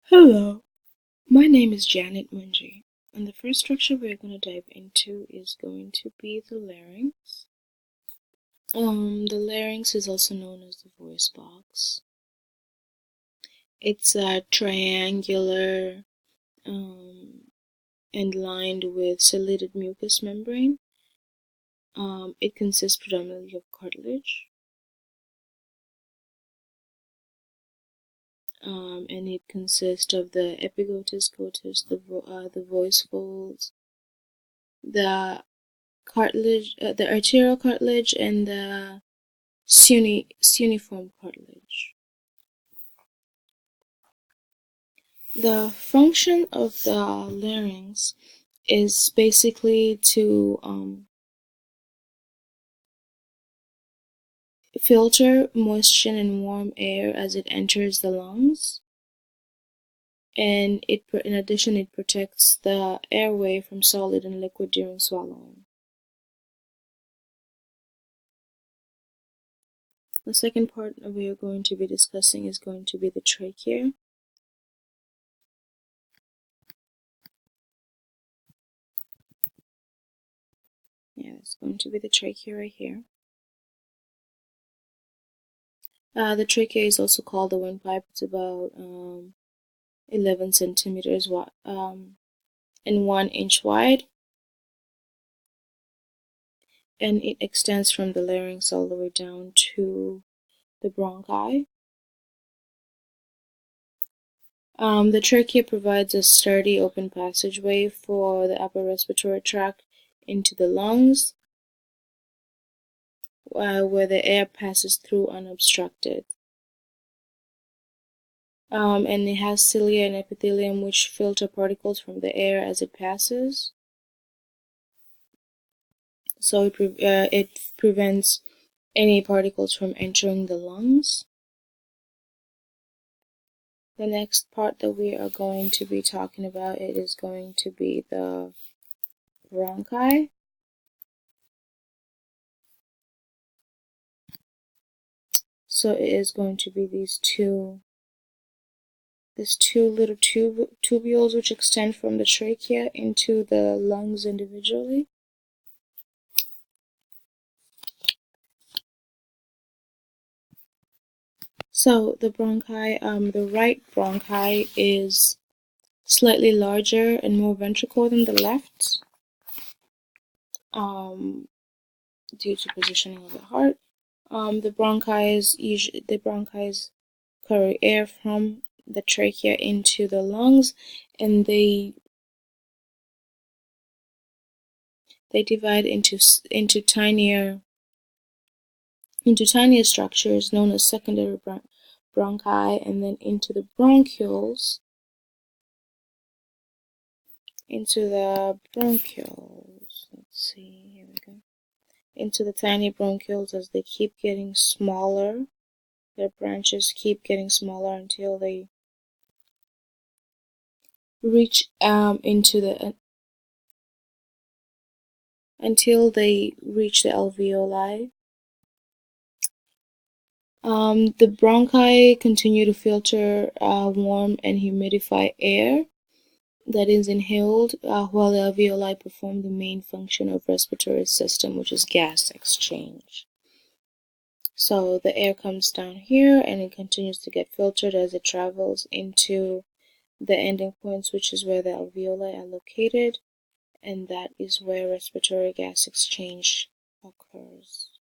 Hello, my name is Janet Munji, and the first structure we're going to dive into is going to be the larynx. The larynx is also known as the voice box. It's triangular and lined with ciliated mucous membrane. It consists predominantly of cartilage. And it consists of the epiglottis, glottis, the voice folds, the cartilage, the arterial cartilage, and the cuneiform cartilage. The function of the larynx is basically to filter moisture and warm air as it enters the lungs, and in addition it protects the airway from solid and liquid during swallowing. The second part that we are going to be discussing is going to be the trachea. Yeah, it's going to be the trachea right here. The trachea is also called the windpipe. It's about 11 centimeters wide and 1 inch wide, and it extends from the larynx all the way down to the bronchi. The trachea provides a sturdy open passageway for the upper respiratory tract into the lungs, where the air passes through unobstructed. And it has cilia and epithelium which filter particles from the air as it passes. So it prevents any particles from entering the lungs. The next part that we are going to be talking about, it is going to be the bronchi. So it is going to be these two little tubules which extend from the trachea into the lungs individually. So the bronchi, the right bronchi is slightly larger and more ventricle than the left, due to positioning of the heart. The bronchi carry air from the trachea into the lungs, and they divide into tinier structures known as secondary bronchi, and then into the bronchioles. Let's see, here we go. Into the tiny bronchioles as they keep getting smaller. Their branches keep getting smaller until they reach the alveoli. The bronchi continue to filter warm and humidify air that is inhaled, while the alveoli perform the main function of respiratory system, which is gas exchange. So the air comes down here and it continues to get filtered as it travels into the ending points, which is where the alveoli are located, and that is where respiratory gas exchange occurs.